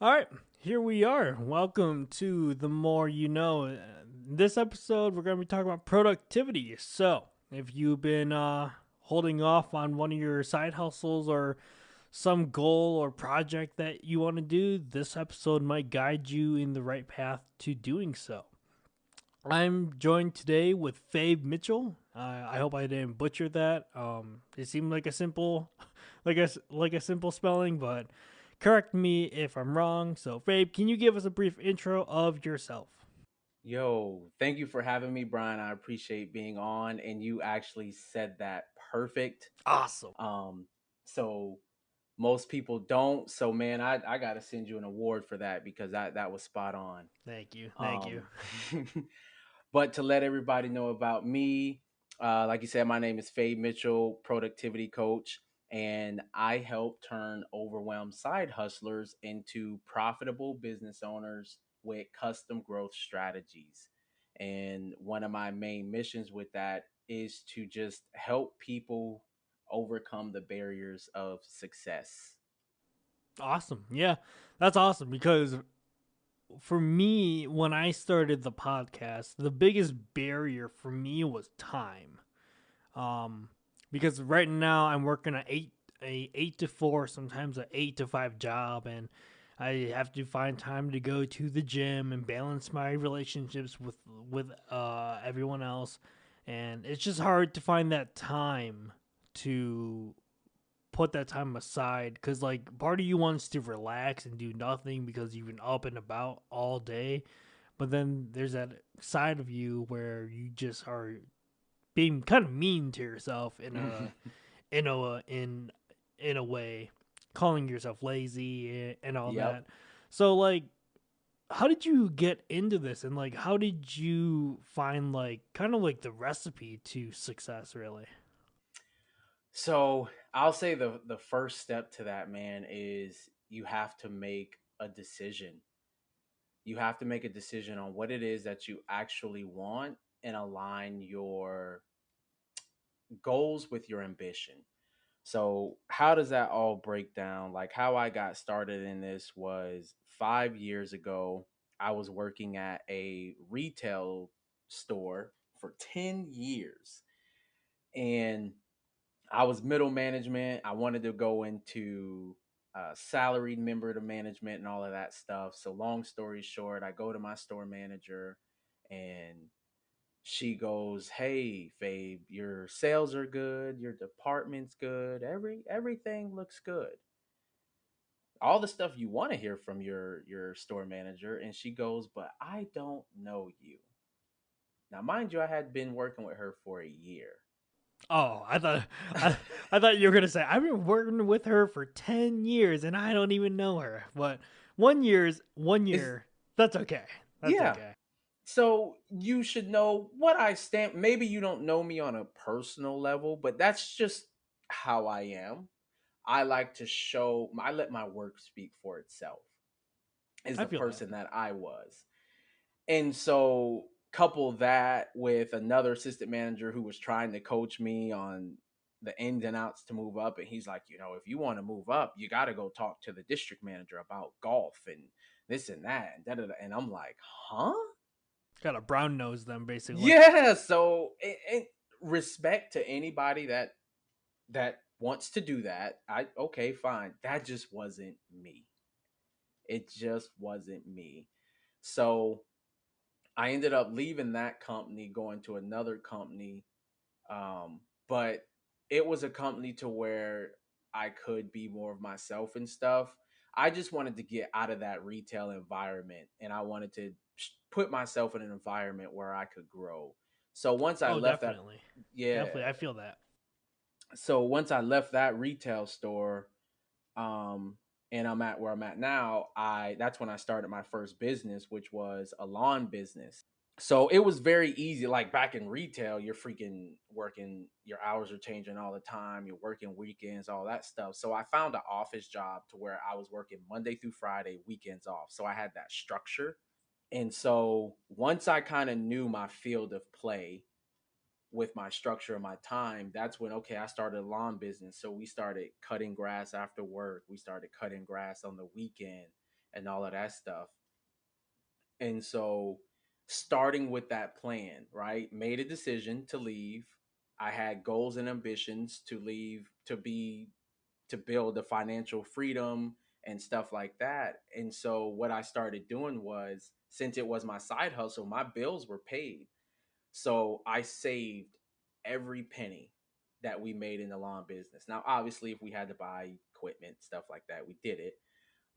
All right, here we are. Welcome to The More You Know. In this episode, we're going to be talking about productivity. So, if you've been holding off on one of your side hustles or some goal or project that you want to do, this episode might guide you in the right path to doing so. I'm joined today with Fabe Mitchell. I hope I didn't butcher that. It seemed like a simple, like a simple spelling, but correct me if I'm wrong. So, Fabe, can you give us a brief intro of yourself? Yo, thank you for having me, Brian. I appreciate being on, and you actually said that perfect. Awesome. Um, so most people don't. So man, I gotta send you an award for that because that was spot on. Thank you. Thank you. Um, but to let everybody know about me, like you said, my name is Faye Mitchell, productivity coach, and I help turn overwhelmed side hustlers into profitable business owners with custom growth strategies. And one of my main missions with that is to just help people overcome the barriers of success. Awesome. Yeah, that's awesome because for me, when I started the podcast, the biggest barrier for me was time. Um, because right now I'm working a 8 to 4, sometimes a 8 to 5 job, and I have to find time to go to the gym and balance my relationships with everyone else, and it's just hard to find that time to put that time aside because like part of you wants to relax and do nothing because you've been up and about all day, but then there's that side of you where you just are being kind of mean to yourself in a in in a way, calling yourself lazy and all Yep. that. So like, how did you get into this, and like, how did you find like kind of like the recipe to success, really? So I'll say the first step to that, man, is you have to make a decision. You have to make a decision on what it is that you actually want and align your goals with your ambition. So how does that all break down? Like how I got started in this was 5 years ago. I was working at a retail store for 10 years, and I was middle management. I wanted to go into salaried member to management and all of that stuff. So, long story short, I go to my store manager and she goes, "Hey, Fabe, your sales are good. Your department's good. Everything looks good. All the stuff you want to hear from your store manager." And she goes, "But I don't know you." Now, mind you, I had been working with her for a year. Oh, I, I thought you were gonna say I've been working with her for 10 years and I don't even know her. But 1 year's one Is year. That's okay. That's Yeah. okay. So you should know what I stand. Maybe you don't know me on a personal level, but that's just how I am. I like to show. I let my work speak for itself. Is I the feel that. person that I was, and so couple that with another assistant manager who was trying to coach me on the ins and outs to move up, and he's like, if you want to move up, you got to go talk to the district manager about golf and this and that and da da da. And I'm like, huh? Got a brown nose them basically. Yeah, so and respect to anybody that wants to do that. I Okay, fine. That just wasn't me. It just wasn't me. So I ended up leaving that company, going to another company. But it was a company to where I could be more of myself and stuff. I just wanted to get out of that retail environment and I wanted to put myself in an environment where I could grow. So once I Oh, left that, definitely. yeah. Definitely. I feel that. So once I left that retail store, um, and I'm at where I'm at now, that's when I started my first business, which was a lawn business. So it was very easy. Like back in retail, you're freaking working, your hours are changing all the time, you're working weekends, all that stuff. So I found an office job to where I was working Monday through Friday, weekends off. So I had that structure. And so once I kind of knew my field of play with my structure of my time, that's when, okay, I started a lawn business. So we started cutting grass after work, we started cutting grass on the weekend. and all of that stuff. And so, starting with that plan, right, made a decision to leave. I had goals and ambitions to leave, to build the financial freedom and stuff like that. And so, what I started doing was, since it was my side hustle, my bills were paid. So, I saved every penny that we made in the lawn business. Now, obviously, if we had to buy equipment, stuff like that, we did it,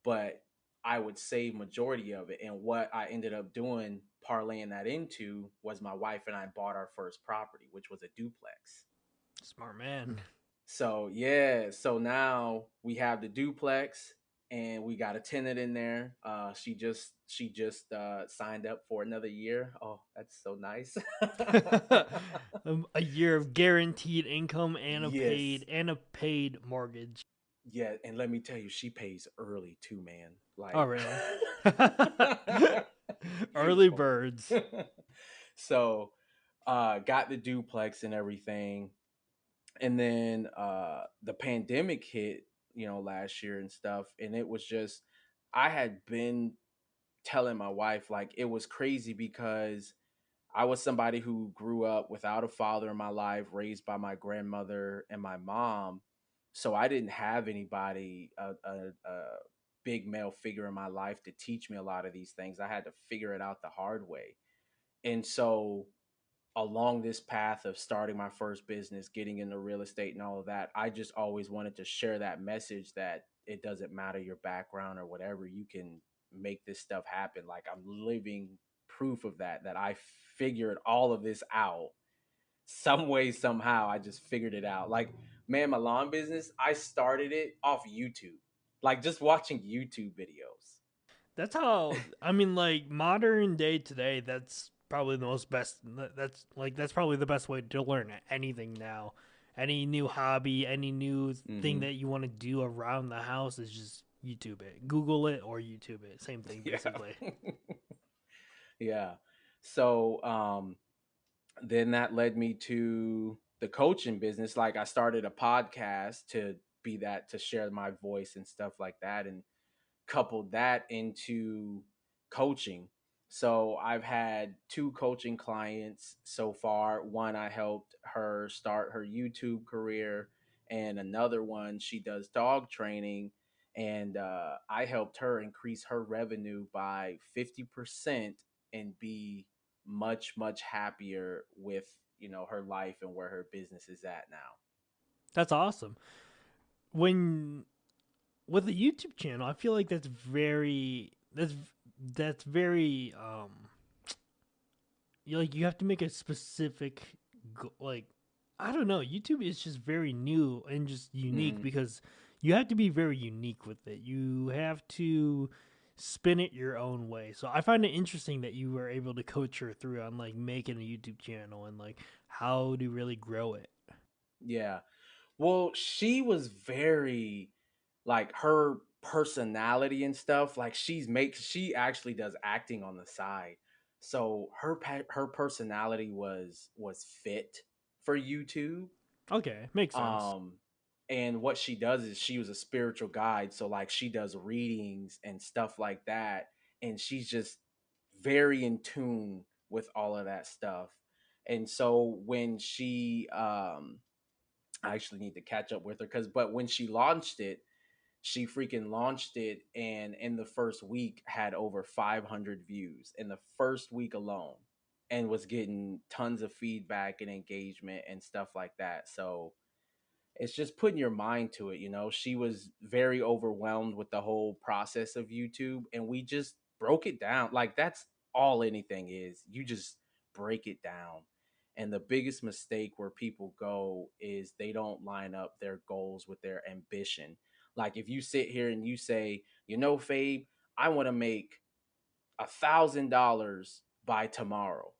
but I would save majority of it. And what I ended up doing, parlaying that into, was my wife and I bought our first property, which was a duplex. Smart man. So yeah, so now we have the duplex and we got a tenant in there. She just signed up for another year. Oh, that's so nice. A year of guaranteed income and Yes. a paid mortgage. Yeah, and let me tell you, she pays early too, man. Oh, Like really? Early birds. so got the duplex and everything. And then the pandemic hit, last year and stuff, and it was just, I had been telling my wife, like, it was crazy because I was somebody who grew up without a father in my life, raised by my grandmother and my mom. So I didn't have anybody, a big male figure in my life to teach me a lot of these things. I had to figure it out the hard way. And so, along this path of starting my first business, getting into real estate and all of that, I just always wanted to share that message that it doesn't matter your background or whatever, you can make this stuff happen. Like, I'm living proof of that, that I figured all of this out some way, somehow. I just figured it out. Like, man, my lawn business, I started it off YouTube, like just watching YouTube videos. That's how, I mean, like, modern day today, that's probably the most best. That's probably the best way to learn anything now. Any new hobby, any new thing Hmm. that you want to do around the house is just YouTube it. Google it or YouTube it. Same thing, Yeah. basically. Yeah. So, then that led me to the coaching business. Like, I started a podcast to be that, to share my voice and stuff like that, and coupled that into coaching. So I've had two coaching clients so far. One, I helped her start her YouTube career, and another one, she does dog training. And I helped her increase her revenue by 50% and be much, much happier with, her life and where her business is at now. That's awesome. When with a YouTube channel, I feel like that's very you have to make a specific like I don't know. YouTube is just very new and just unique Hmm. because you have to be very unique with it. You have to spin it your own way. So I find it interesting that you were able to coach her through on like making a YouTube channel and like how to really grow it. Yeah. Well, she was very, like, her personality and stuff. Like, she actually does acting on the side, so her personality was fit for YouTube. Okay, makes sense. Um, and what she does is, she was a spiritual guide, so like, she does readings and stuff like that, and she's just very in tune with all of that stuff. And so when I actually need to catch up with her, but when she launched it, she freaking launched it, and in the first week had over 500 views in the first week alone, and was getting tons of feedback and engagement and stuff like that. So it's just putting your mind to it. She was very overwhelmed with the whole process of YouTube, and we just broke it down. Like, that's all anything is. You just break it down. And the biggest mistake where people go is they don't line up their goals with their ambition. Like, if you sit here and you say, Fabe, I want to make $1,000 by tomorrow.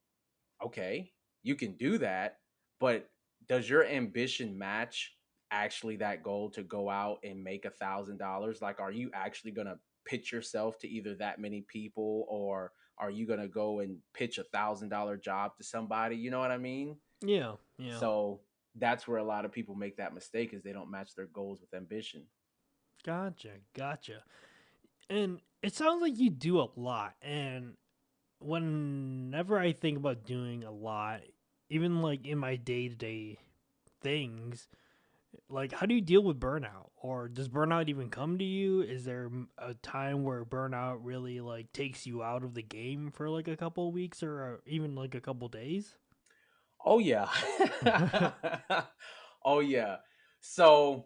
Okay, you can do that, but does your ambition match actually that goal to go out and make $1,000? Like, are you actually gonna pitch yourself to either that many people, or are you gonna go and pitch $1,000 job to somebody? You know what I mean? Yeah, yeah. So that's where a lot of people make that mistake, is they don't match their goals with ambition. Gotcha, gotcha. And it sounds like you do a lot. And whenever I think about doing a lot, even like in my day to day things, like how do you deal with burnout? Or does burnout even come to you? Is there a time where burnout really like takes you out of the game for like a couple of weeks or even like a couple days? Oh yeah. Oh yeah. So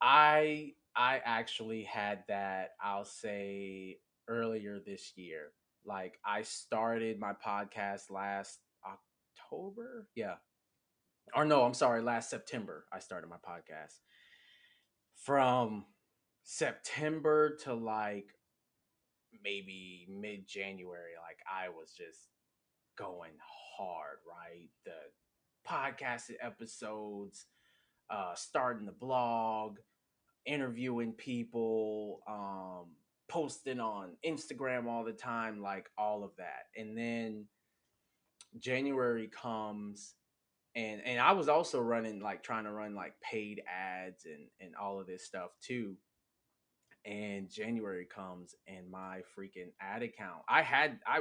I actually had that, I'll say, earlier this year. Like I started my podcast last October. Yeah. Or no, I'm sorry, last September I started my podcast. From September to like maybe mid January, like I was just going hard, right? The podcasted episodes, starting the blog, interviewing people, posting on Instagram all the time, like all of that. And then January comes, and I was also running, like trying to run like paid ads and all of this stuff too. And January comes and my freaking ad account, I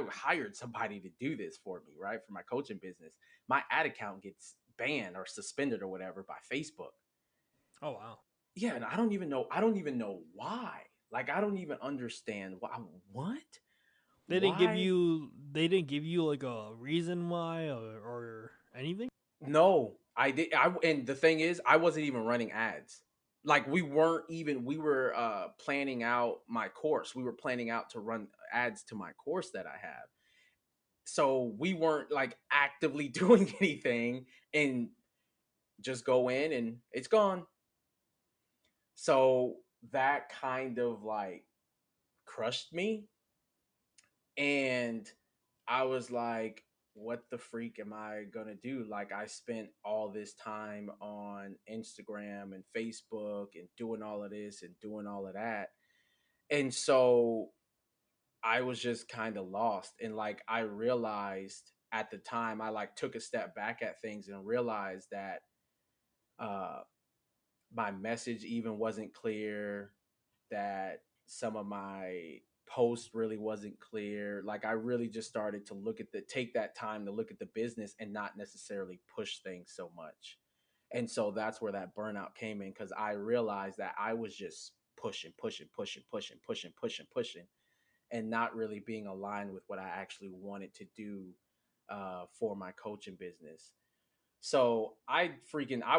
hired somebody to do this for me, right? For my coaching business. My ad account gets banned or suspended or whatever by Facebook. Oh wow. Yeah, and I don't even know why. Like I don't even understand why. What? Why? They didn't give you like a reason why or anything? No, I did. And the thing is, I wasn't even running ads. Like we were planning out my course. We were planning out to run ads to my course that I have. So we weren't like actively doing anything, and just go in and it's gone. So that kind of like crushed me, and I was like, what the freak am I gonna do? Like, I spent all this time on Instagram and Facebook and doing all of this and doing all of that. And so I was just kind of lost. And like, I realized at the time, I like took a step back at things and realized that uh, my message even wasn't clear, that some of my post really wasn't clear. Like I really just started to take that time to look at the business and not necessarily push things so much. And so that's where that burnout came in, because I realized that I was just pushing, and not really being aligned with what I actually wanted to do for my coaching business. So I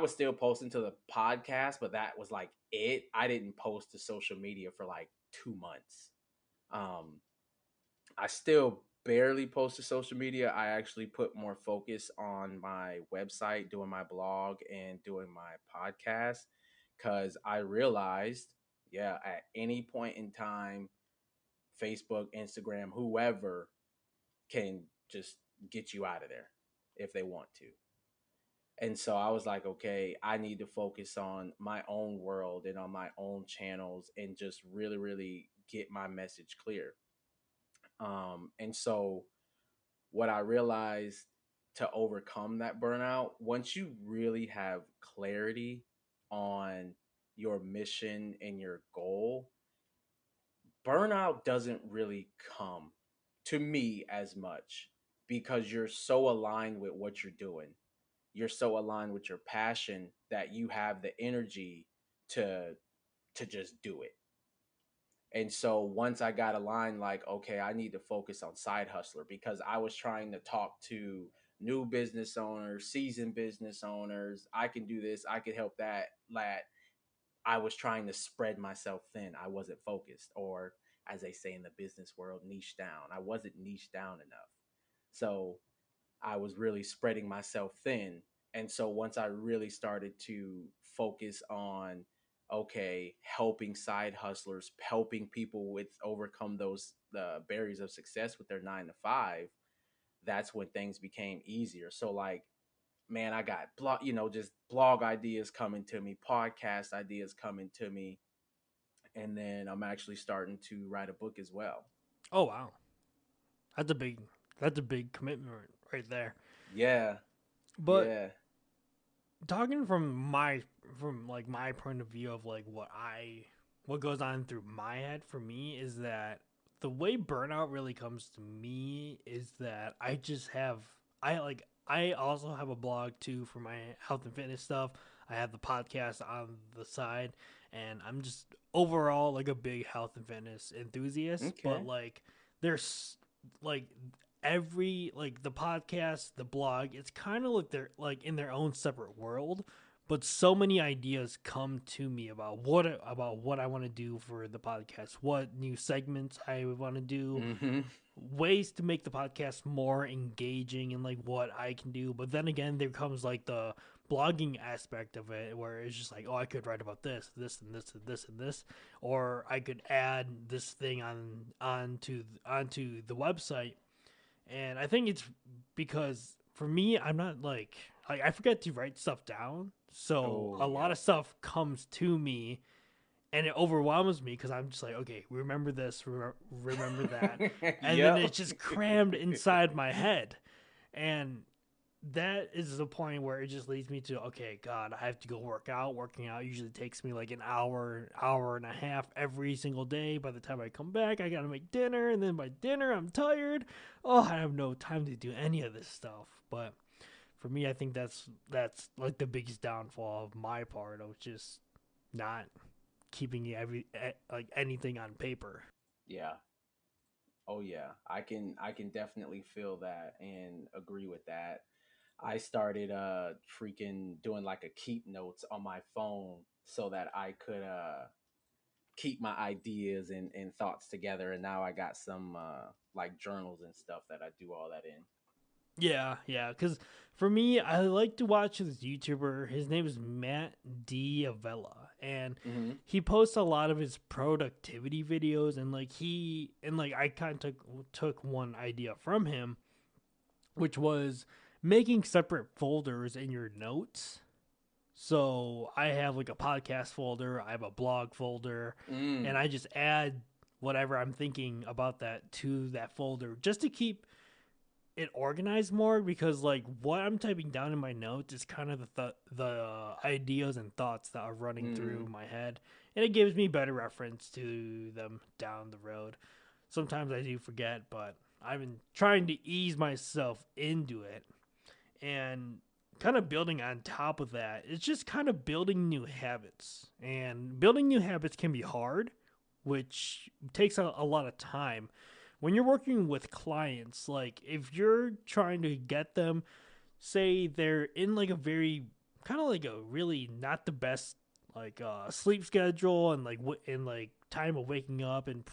was still posting to the podcast, but that was like it. I didn't post to social media for like 2 months. Um, I still barely post to social media. I actually put more focus on my website, doing my blog and doing my podcast, because I realized, yeah, at any point in time, Facebook, Instagram, whoever can just get you out of there if they want to. And so I was like, okay, I need to focus on my own world and on my own channels and just really, really get my message clear. And so what I realized to overcome that burnout, once you really have clarity on your mission and your goal, burnout doesn't really come to me as much, because you're so aligned with what you're doing. You're so aligned with your passion that you have the energy to just do it. And so once I got aligned, like, okay, I need to focus on Side Hustler, because I was trying to talk to new business owners, seasoned business owners. I can do this, I can help that. That I was trying to spread myself thin. I wasn't focused, or as they say in the business world, niche down. I wasn't niche down enough. So I was really spreading myself thin. And so once I really started to focus on, okay, helping side hustlers, helping people with overcome those the barriers of success with their 9 to 5, that's when things became easier. So like, man, I got just blog ideas coming to me, podcast ideas coming to me, and then I'm actually starting to write a book as well. Oh wow. That's a big that's a big commitment right there. Yeah, But yeah. talking from like my point of view of like what I what goes on through my head for me is that the way burnout really comes to me is that I also have a blog too for my health and fitness stuff. I have the podcast on the side, and I'm just overall like a big health and fitness enthusiast, but Okay. like there's like every like the podcast, the blog, it's kind of like they're like in their own separate world, but so many ideas come to me about what I want to do for the podcast, what new segments I want to do, Mm-hmm. ways to make the podcast more engaging and like what I can do. But then again, there comes like the blogging aspect of it where it's just like, oh, I could write about this, this and this and this and this, or I could add this thing onto the website. And I think it's because for me, I'm not like I forget to write stuff down. So Oh, a lot yep. of stuff comes to me and it overwhelms me because I'm just like, okay, remember this, remember that. And then Yep. it's just crammed inside my head. And that is the point where it just leads me to, okay, God, I have to go work out. Working out usually takes me like an hour, hour and a half every single day. By the time I come back, I gotta make dinner, and then by dinner I'm tired. Oh, I have no time to do any of this stuff. But for me, I think that's like the biggest downfall of my part of just not keeping like anything on paper. Yeah. Oh yeah. I can definitely feel that and agree with that. I started freaking doing like a keep notes on my phone so that I could keep my ideas and thoughts together, and now I got some like journals and stuff that I do all that in. Yeah, yeah. Because for me, I like to watch this YouTuber. His name is Matt D'Avella, and Mm-hmm. he posts a lot of his productivity videos. And like I kind of took one idea from him, which was making separate folders in your notes. So I have like a podcast folder, I have a blog folder, and Mm. I just add whatever I'm thinking about that to that folder just to keep it organized more because like what I'm typing down in my notes is kind of the ideas and thoughts that are running Mm-hmm. through my head, and it gives me better reference to them down the road. Sometimes I do forget, but I've been trying to ease myself into it and kind of building on top of that. It's just kind of building new habits, and building new habits can be hard, which takes a lot of time when you're working with clients. Like if you're trying to get them, say they're in like a very kind of like a really not the best like sleep schedule and like in like time of waking up and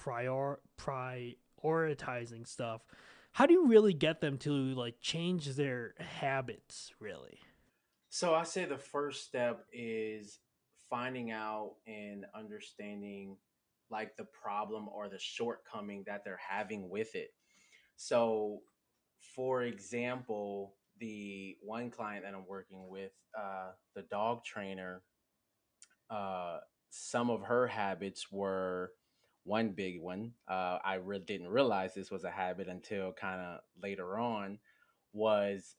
prioritizing stuff, how do you really get them to like change their habits really? So I say the first step is finding out and understanding like the problem or the shortcoming that they're having with it. So, for example, the one client that I'm working with, the dog trainer, uh, some of her habits were one big one. I really didn't realize this was a habit until kind of later on. Was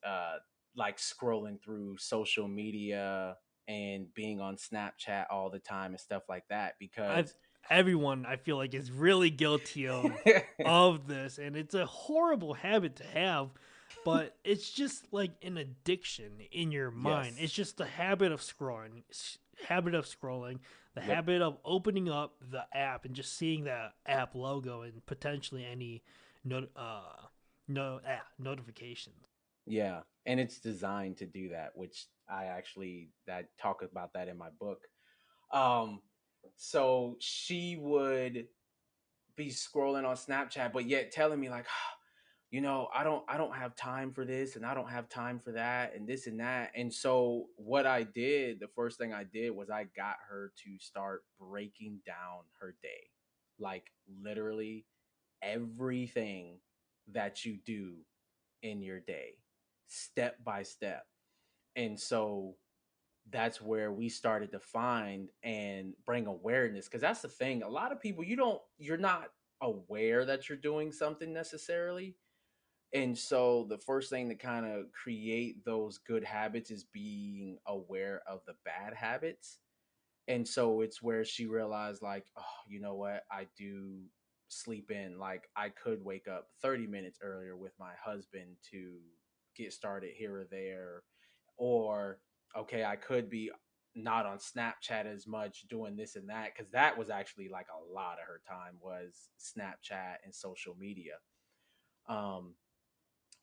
like scrolling through social media and being on Snapchat all the time and stuff like that I because Everyone I feel like is really guilty of this, and it's a horrible habit to have, but it's just like an addiction in your mind. yes, It's just the habit of scrolling, the yep. habit of opening up the app and just seeing that app logo and potentially any not no notifications. Yeah, and it's designed to do that, which I actually that talk about that in my book. Um, so she would be scrolling on Snapchat, but yet telling me like, I don't have time for this, and I don't have time for that, and this and that. And so what I did, the first thing I did was I got her to start breaking down her day, like literally everything that you do in your day, step by step. And so that's where we started to find and bring awareness, because that's the thing. A lot of people, you're not aware that you're doing something necessarily. And so the first thing to kind of create those good habits is being aware of the bad habits. And so it's where she realized, like, oh, you know what, I do sleep in. Like, I could wake up 30 minutes earlier with my husband to get started here or there, or okay, I could be not on Snapchat as much doing this and that, because that was actually like a lot of her time was Snapchat and social media. um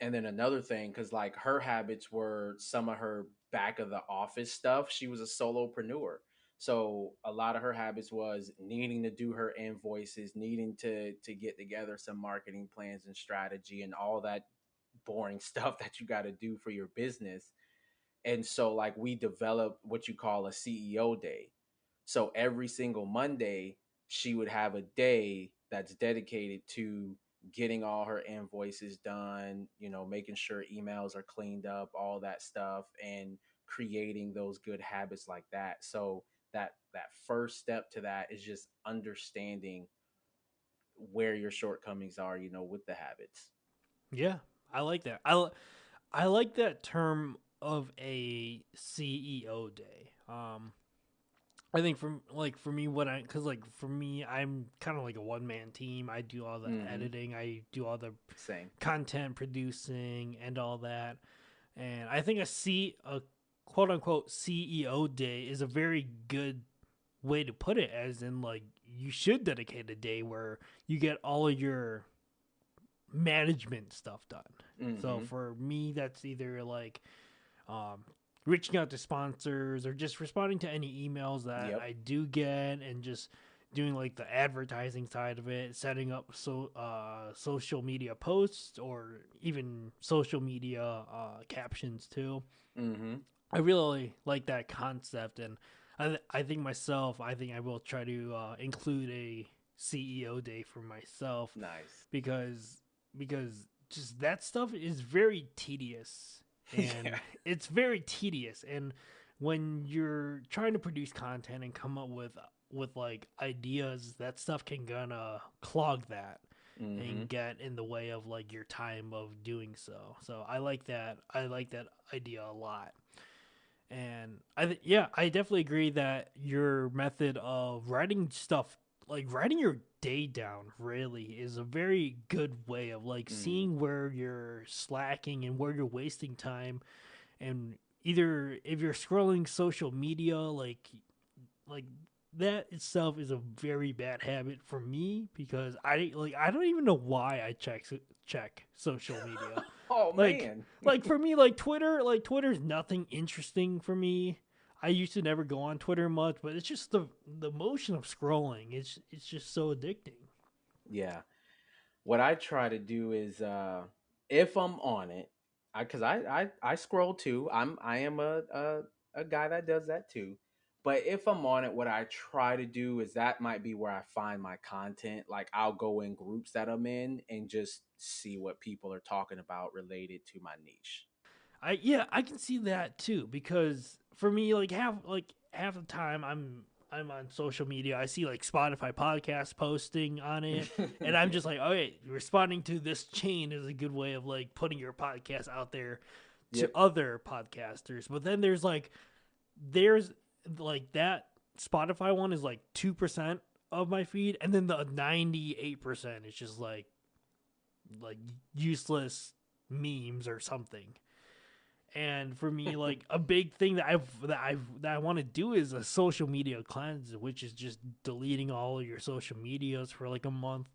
and then another thing, because like her habits were some of her back of the office stuff. She was a solopreneur. So a lot of her habits was needing to do her invoices, needing to get together some marketing plans and strategy and all that boring stuff that you got to do for your business. And so like we developed what you call a CEO day. So every single Monday, she would have a day that's dedicated to getting all her invoices done, you know, making sure emails are cleaned up, all that stuff, and creating those good habits like that. So that first step to that is just understanding where your shortcomings are, you know, with the habits. Yeah, I like that. I like that term of a CEO day. I think for me, what I because like for me, I'm kind of like a one man team. I do all the Mm-hmm. editing, I do all the Same. content producing, and all that. And I think a quote unquote CEO day is a very good way to put it. As in, like, you should dedicate a day where you get all of your management stuff done. So Mm-hmm. for me, that's either like um, reaching out to sponsors or just responding to any emails that Yep. I do get, and just doing like the advertising side of it, setting up social media posts or even social media captions too. Mm-hmm. I really like that concept, and I think myself, I think I will try to include a CEO day for myself, Nice. because because just that stuff is very tedious, Yeah. and it's very tedious. And when you're trying to produce content and come up with like ideas, that stuff can gonna clog that Mm-hmm. and get in the way of like your time of doing so. So I like that idea a lot. And yeah, I definitely agree that your method of writing stuff, like writing your day down, really is a very good way of like Mm-hmm. seeing where you're slacking and where you're wasting time. And either if you're scrolling social media, like that itself is a very bad habit for me, because I don't even know why I check social media. Oh like man. like for me, like Twitter's nothing interesting for me. I used to never go on Twitter much, but it's just the motion of scrolling. It's just so addicting. Yeah. What I try to do is if I'm on it, I scroll too. I am a guy that does that too. But if I'm on it, what I try to do is that might be where I find my content. Like I'll go in groups that I'm in and just see what people are talking about related to my niche. I can see that too, because for me, like half the time I'm on social media, I see like Spotify podcast posting on it, and I'm just like, okay, responding to this chain is a good way of like putting your podcast out there to Yep. other podcasters. But then there's like that Spotify one is like 2% of my feed, and then the 98% is just like useless memes or something. And for me, like a big thing that I want to do is a social media cleanse, which is just deleting all of your social medias for like a month.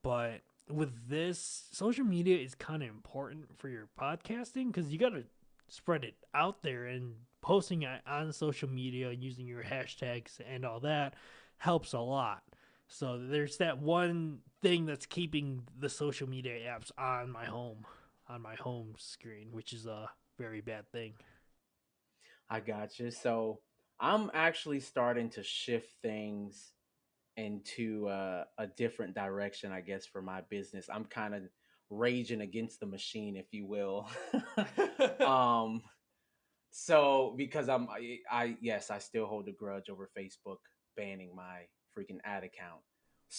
But with this, social media is kind of important for your podcasting, because you got to spread it out there, and posting it on social media using your hashtags and all that helps a lot. So there's that one thing that's keeping the social media apps on my home screen, which is a very bad thing. I got you. So I'm actually starting to shift things into a different direction, I guess, for my business. I'm kind of raging against the machine, if you will. um, so because yes, I still hold a grudge over Facebook banning my freaking ad account.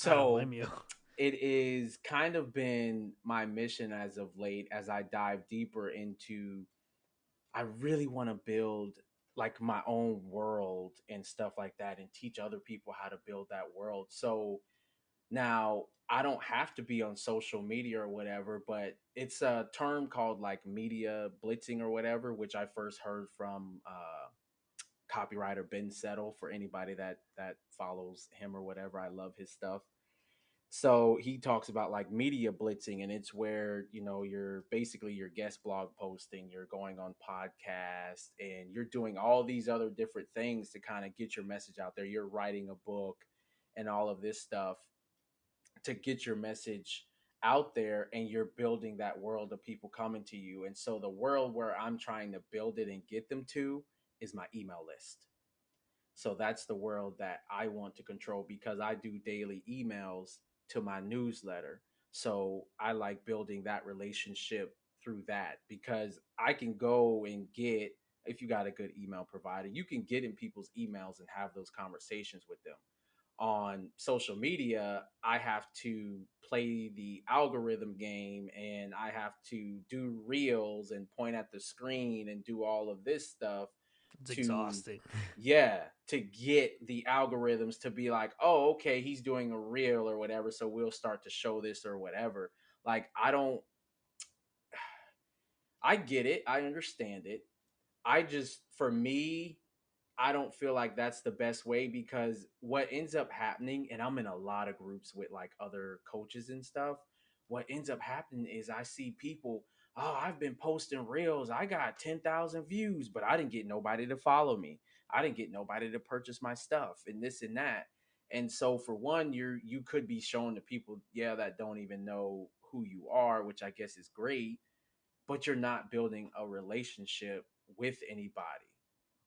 I don't So blame you. it is kind of been my mission as of late as I dive deeper into I really want to build like my own world and stuff like that, and teach other people how to build that world. So now I don't have to be on social media or whatever, but it's a term called like media blitzing or whatever, which I first heard from copywriter Ben Settle. For anybody that follows him or whatever, I love his stuff. So he talks about like media blitzing, and it's where, you know, you're basically your guest blog posting, you're going on podcasts, and you're doing all these other different things to kind of get your message out there. You're writing a book and all of this stuff to get your message out there, and you're building that world of people coming to you. And so the world where I'm trying to build it and get them to is my email list. So that's the world that I want to control, because I do daily emails to my newsletter. So I like building that relationship through that, because I can go and get, if you got a good email provider, you can get in people's emails and have those conversations with them. On social media, I have to play the algorithm game, and I have to do reels and point at the screen and do all of this stuff It's to, exhausting. yeah, to get the algorithms to be like, oh, okay, he's doing a reel or whatever, so we'll start to show this or whatever. Like, I don't, I get it, I understand it. I just, for me, I don't feel like that's the best way, because what ends up happening, and I'm in a lot of groups with like other coaches and stuff, what ends up happening is I see people, oh, I've been posting reels, I got 10,000 views, but I didn't get nobody to follow me. I didn't get nobody to purchase my stuff and this and that. And so for one, you could be showing to people, yeah, that don't even know who you are, which I guess is great, but you're not building a relationship with anybody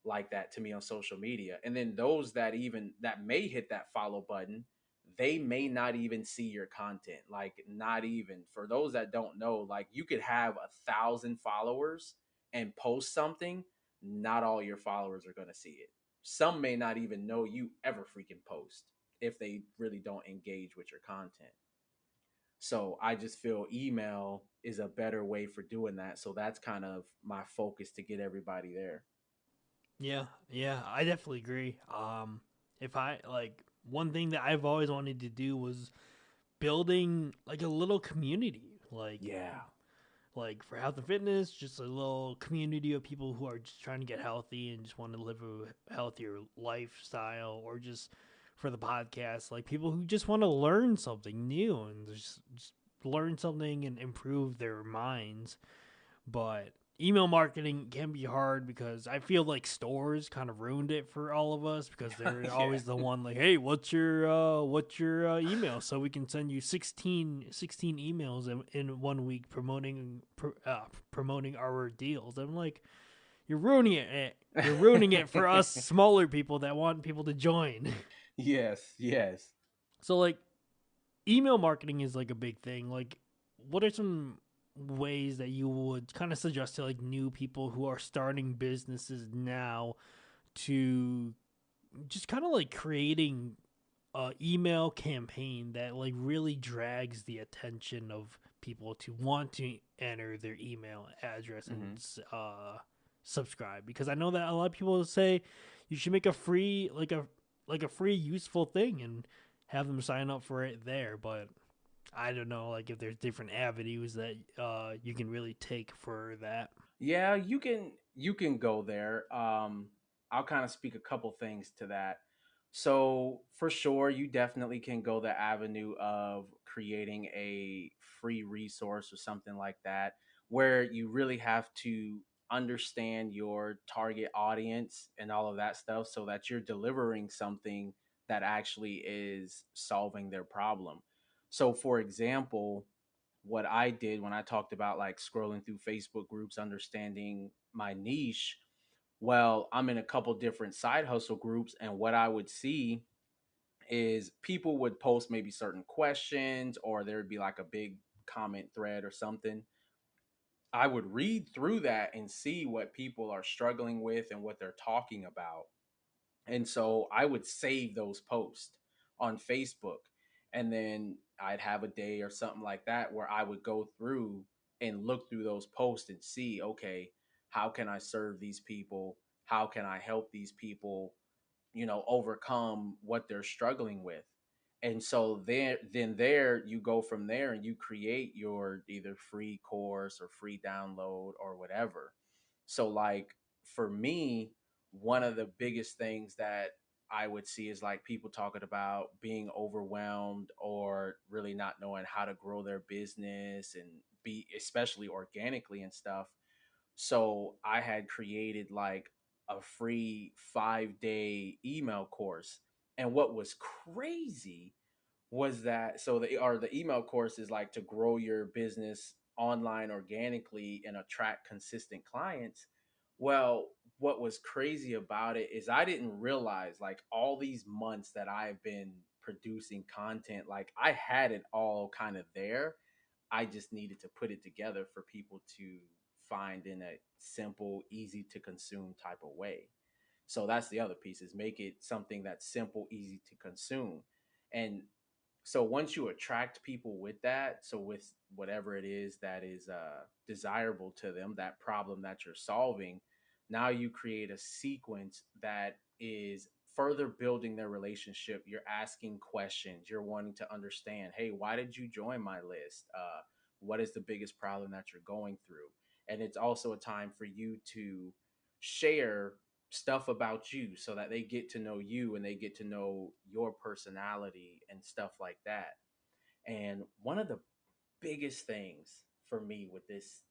like that to me on social media. And then those that even that may hit that follow button, they may not even see your content. Like, not even, for those that don't know, like, you could have 1,000 followers and post something, not all your followers are going to see it. Some may not even know you ever freaking post if they really don't engage with your content. So I just feel email is a better way for doing that. So that's kind of my focus, to get everybody there. Yeah, yeah, I definitely agree. If I like one thing that I've always wanted to do was building like a little community, Yeah. like for health and fitness, just a little community of people who are just trying to get healthy and just want to live a healthier lifestyle, or just for the podcast, like people who just want to learn something new and just learn something and improve their minds. But email marketing can be hard because I feel like stores kind of ruined it for all of us, because they're Yeah. always the one like, hey, what's your email, so we can send you 16 emails in 1 week promoting our deals. I'm like, you're ruining it. You're ruining it for us smaller people that want people to join. Yes, yes. So like email marketing is like a big thing. Like, what are some ways that you would kind of suggest to like new people who are starting businesses now to just kind of like creating a email campaign that like really drags the attention of people to want to enter their email address and Hmm. subscribe? Because I know that a lot of people say you should make a free like a free useful thing and have them sign up for it there. But I don't know, like if there's different avenues that you can really take for that. Yeah, you can go there. I'll kind of speak a couple things to that. So for sure, you definitely can go the avenue of creating a free resource or something like that, where you really have to understand your target audience and all of that stuff, so that you're delivering something that actually is solving their problem. So for example, what I did when I talked about like scrolling through Facebook groups, understanding my niche. Well, I'm in a couple different side hustle groups, and what I would see is people would post maybe certain questions, or there would be like a big comment thread or something. I would read through that and see what people are struggling with and what they're talking about. And so I would save those posts on Facebook. And then I'd have a day or something like that where I would go through and look through those posts and see, okay, how can I serve these people? How can I help these people, overcome what they're struggling with? And so there you go from there and you create your either free course or free download or whatever. So like for me, one of the biggest things that I would see is like people talking about being overwhelmed or really not knowing how to grow their business and be especially organically and stuff. So I had created like a free 5-day email course. And what was crazy was that the email course is like to grow your business online organically and attract consistent clients. Well, what was crazy about it is I didn't realize like all these months that I've been producing content, like I had it all kind of there. I just needed to put it together for people to find in a simple, easy to consume type of way. So that's the other piece is make it something that's simple, easy to consume. And so once you attract people with that, so with whatever it is that is desirable to them, that problem that you're solving, now you create a sequence that is further building their relationship. You're asking questions, you're wanting to understand, hey, why did you join my list? What is the biggest problem that you're going through? And it's also a time for you to share stuff about you so that they get to know you and they get to know your personality and stuff like that. And one of the biggest things for me with this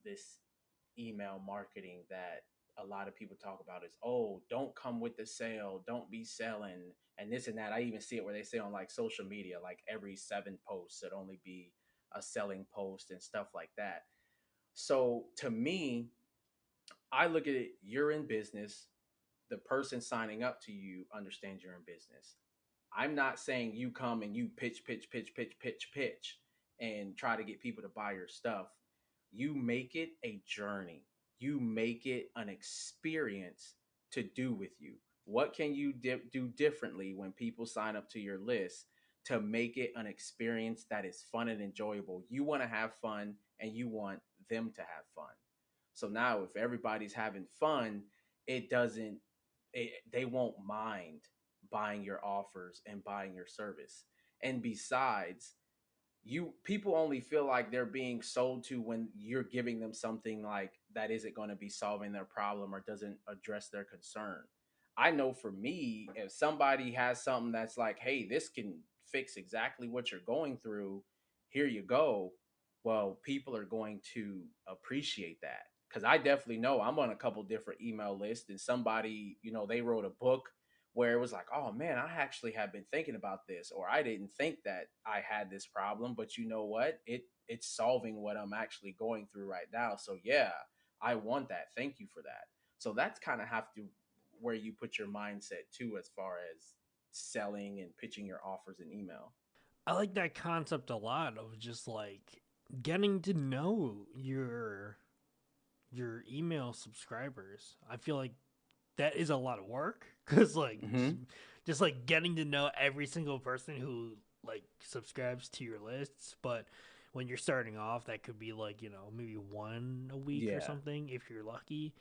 email marketing that a lot of people talk about is, oh, don't come with the sale, don't be selling and this and that. I even see it where they say on like social media, like every 7 posts should only be a selling post and stuff like that. So to me, I look at it, you're in business, the person signing up to you understands you're in business. I'm not saying you come and you pitch and try to get people to buy your stuff. You make it a journey. You make it an experience to do with you. What can you do differently when people sign up to your list to make it an experience that is fun and enjoyable? You want to have fun and you want them to have fun. So now if everybody's having fun, it doesn't they won't mind buying your offers and buying your service. And besides, you people only feel like they're being sold to when you're giving them something like that isn't going to be solving their problem or doesn't address their concern. I know for me, if somebody has something that's like, hey, this can fix exactly what you're going through, here you go. Well, people are going to appreciate that. Because I definitely know I'm on a couple different email lists, and somebody, they wrote a book where it was like, oh man, I actually have been thinking about this, or I didn't think that I had this problem, but you know what? It's solving what I'm actually going through right now. So yeah, I want that. Thank you for that. So that's kind of have to where you put your mindset too, as far as selling and pitching your offers in email. I like that concept a lot of just like getting to know your email subscribers. I feel like that is a lot of work because like Mm-hmm. just like getting to know every single person who like subscribes to your lists. But when you're starting off, that could be like maybe one a week or Yeah. something if you're lucky.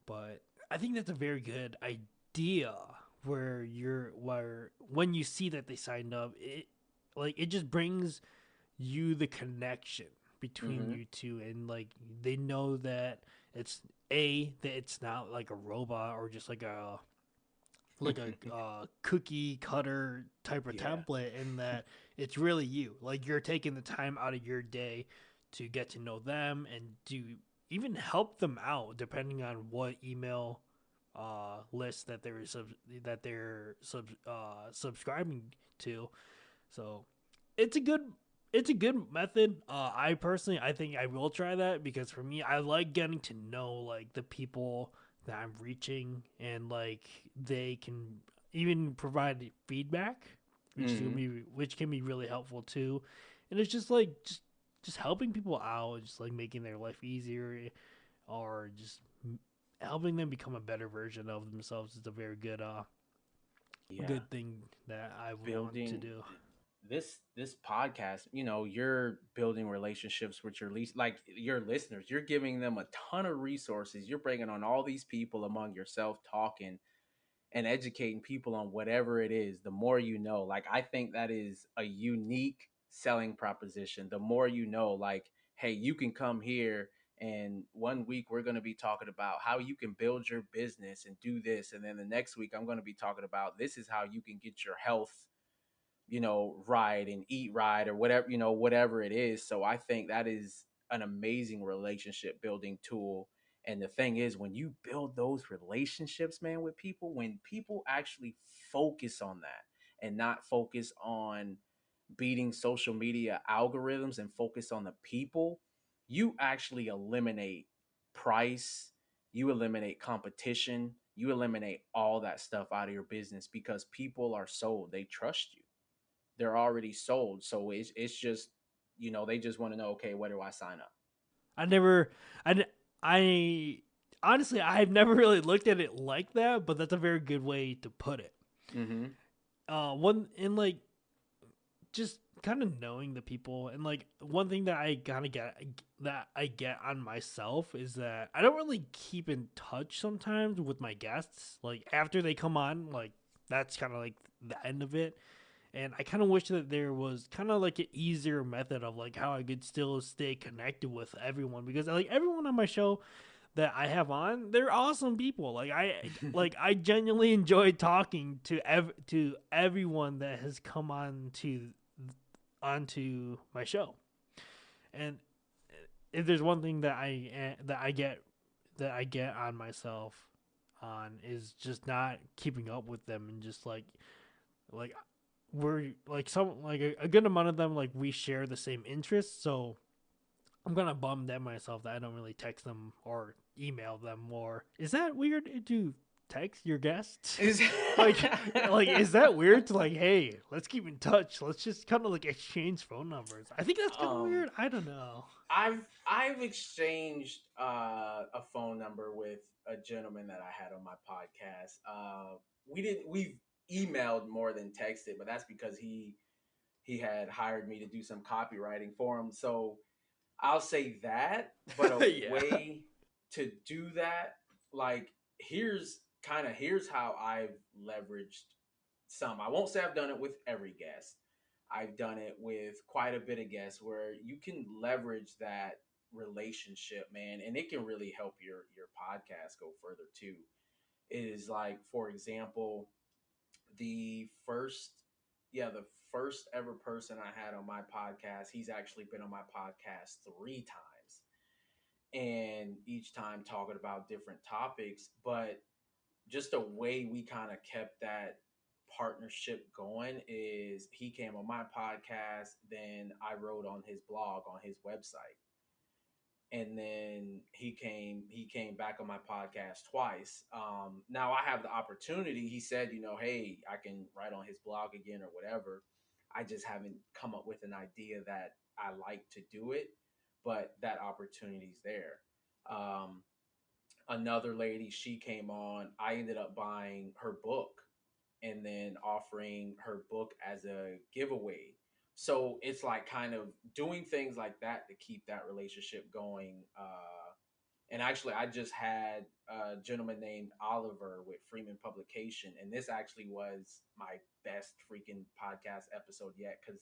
But I think that's a very good idea where when you see that they signed up, it just brings you the connection between Mm-hmm. you two, and like they know that it's that it's not like a robot or just like a cookie cutter type of Yeah. template, and that it's really you. Like you're taking the time out of your day to get to know them and to even help them out depending on what email list that they're subscribing to. So it's a good method. I think I will try that because for me, I like getting to know like the people that I'm reaching, and like they can even provide feedback, Mm-hmm. which can be really helpful too. And it's just like just helping people out, just like making their life easier, or just helping them become a better version of themselves is a very Yeah. good thing that I would want to Building do. this podcast, you're building relationships with your listeners. You're giving them a ton of resources. You're bringing on all these people among yourself, talking and educating people on whatever it is. The more you know, like, I think that is a unique selling proposition. The more you know, like, hey, you can come here, and one week we're going to be talking about how you can build your business and do this, and then the next week I'm going to be talking about this is how you can get your health, right, and eat right, or whatever, whatever it is. So I think that is an amazing relationship building tool. And the thing is, when you build those relationships, man, with people, when people actually focus on that and not focus on beating social media algorithms and focus on the people, you actually eliminate price, you eliminate competition, you eliminate all that stuff out of your business, because people are sold, they trust you, they're already sold. So it's just, they just want to know, okay, where do I sign up? I never, I honestly, I've never really looked at it like that, but that's a very good way to put it. Mm-hmm. One in like just kind of knowing the people, and like one thing that I kind of get on myself is that I don't really keep in touch sometimes with my guests. Like after they come on, like that's kind of like the end of it. And I kind of wish that there was kind of like an easier method of like how I could still stay connected with everyone, because like everyone on my show that I have on, they're awesome people. I genuinely enjoy talking to everyone that has come on to onto my show. And if there's one thing that I get on myself on is just not keeping up with them, and just like we're like some like a good amount of them, like we share the same interests. So I'm gonna bum at myself that I don't really text them or email them more. Is that weird to text your guests? Is like like is that weird to like, hey, let's keep in touch, let's just kind of like exchange phone numbers? I think that's kind of um weird. I don't know. I've exchanged a phone number with a gentleman that I had on my podcast. We've emailed more than texted, but that's because he had hired me to do some copywriting for him. So I'll say that. But a Yeah. way to do that, like, here's how I've leveraged some. I won't say I've done it with every guest. I've done it with quite a bit of guests where you can leverage that relationship, man, and it can really help your podcast go further too. It is like, for example, the first the first ever person I had on my podcast, he's actually been on my podcast 3 times, and each time talking about different topics. But just a way we kind of kept that partnership going is he came on my podcast, then I wrote on his blog on his website, and then he came back on my podcast twice. Now I have the opportunity. He said, hey, I can write on his blog again or whatever. I just haven't come up with an idea that I like to do it, but that opportunity's there. um, Another lady, she came on, I ended up buying her book and then offering her book as a giveaway. So it's like kind of doing things like that to keep that relationship going. And actually, I just had a gentleman named Oliver with Freeman Publication, and this actually was my best freaking podcast episode yet, because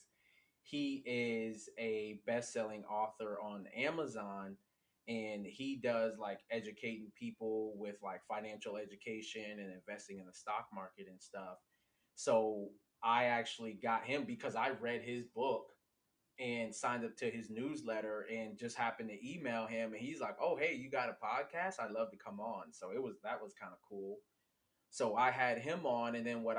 he is a best-selling author on Amazon, and he does like educating people with like financial education and investing in the stock market and stuff. So I actually got him because I read his book and signed up to his newsletter, and just happened to email him, and he's like, "Oh, hey, you got a podcast? I'd love to come on." So that was kind of cool. So I had him on, and then what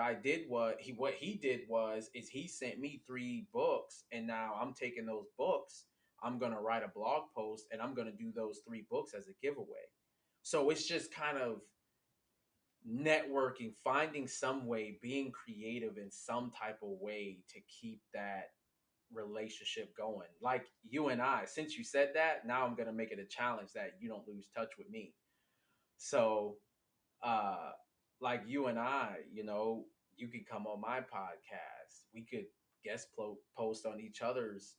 he did was is he sent me 3 books, and now I'm taking those books. I'm gonna write a blog post, and I'm gonna do those 3 books as a giveaway. So it's just kind of networking, finding some way, being creative in some type of way to keep that relationship going. Like you and I, since you said that, now I'm gonna make it a challenge that you don't lose touch with me. So uh like you and I, you can come on my podcast. We could post on each other's,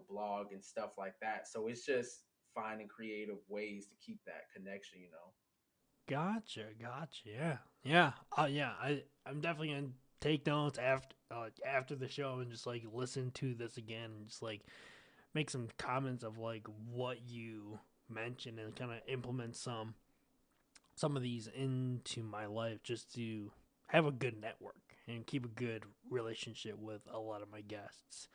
blog and stuff like that. So it's just finding creative ways to keep that connection. Gotcha. Yeah, yeah. Yeah. I'm definitely gonna take notes after the show and just like listen to this again and just like make some comments of like what you mentioned and kind of implement some of these into my life just to have a good network and keep a good relationship with a lot of my guests.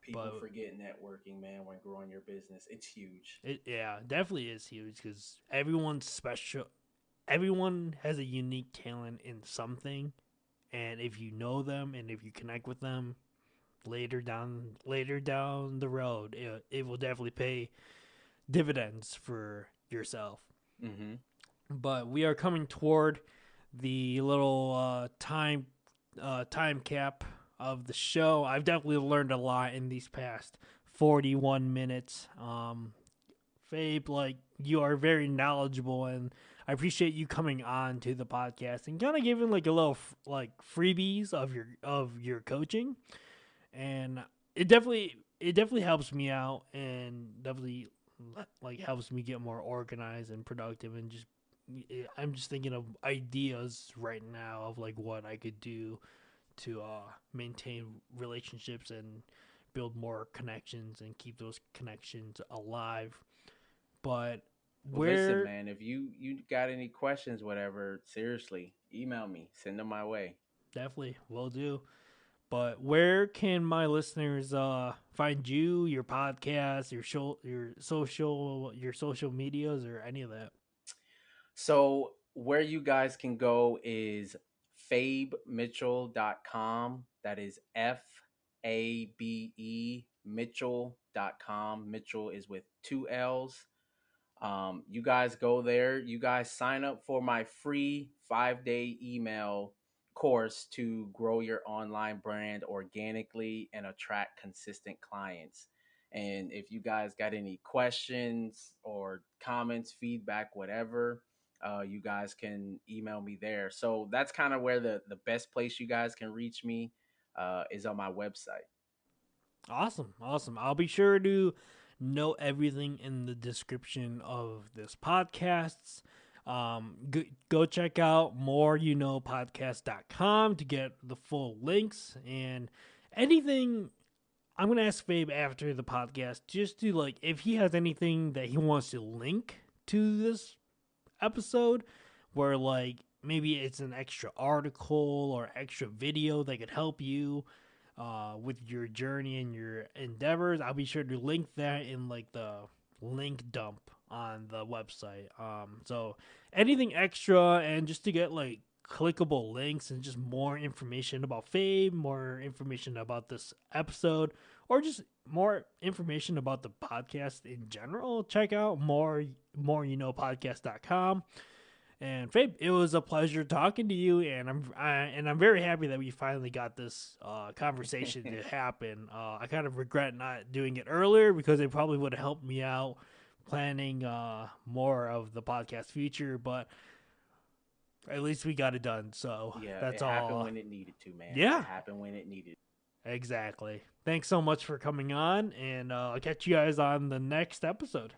People But forget networking, man, when growing your business. It's huge. it, yeah, definitely is huge because everyone's special. Everyone has a unique talent in something, and if you know them and if you connect with them later down the road, it will definitely pay dividends for yourself. Mm-hmm. But we are coming toward the little time cap of the show. I've definitely learned a lot in these past 41 minutes. Fabe, like, you are very knowledgeable, and I appreciate you coming on to the podcast and kind of giving like a little like freebies of your coaching, and it definitely helps me out and definitely like helps me get more organized and productive and just I'm just thinking of ideas right now of like what I could do to maintain relationships and build more connections and keep those connections alive. But Well, listen, where man, if you got any questions, whatever, seriously, email me, send them my way. definitely will do. But where can my listeners find you, your podcast, your social medias, or any of that? So where you guys can go is fabemitchell.com. That is FABE Mitchell.com. Mitchell is with two L's. You guys go there. You guys sign up for my free 5-day email course to grow your online brand organically and attract consistent clients. And if you guys got any questions or comments, feedback, whatever, you guys can email me there. So that's kind of where the best place you guys can reach me is on my website. Awesome, awesome. I'll be sure to note everything in the description of this podcast. Go check out moreyouKnowpodcast.com to get the full links and anything. I'm gonna ask Fabe after the podcast just to like if he has anything that he wants to link to this episode, where like maybe it's an extra article or extra video that could help you with your journey and your endeavors. I'll be sure to link that in like the link dump on the website. So anything extra and just to get like clickable links and just more information about Fabe, more information about this episode, or just more information about the podcast in general, check out moreyouKnowpodcast.com. And Fabe, it was a pleasure talking to you, and I'm very happy that we finally got this conversation to happen. I kind of regret not doing it earlier because it probably would have helped me out planning more of the podcast future, but at least we got it done. So Yeah, that's it happened all. when it needed to, man. Yeah, It happened when it needed. exactly. Thanks so much for coming on, and I'll catch you guys on the next episode.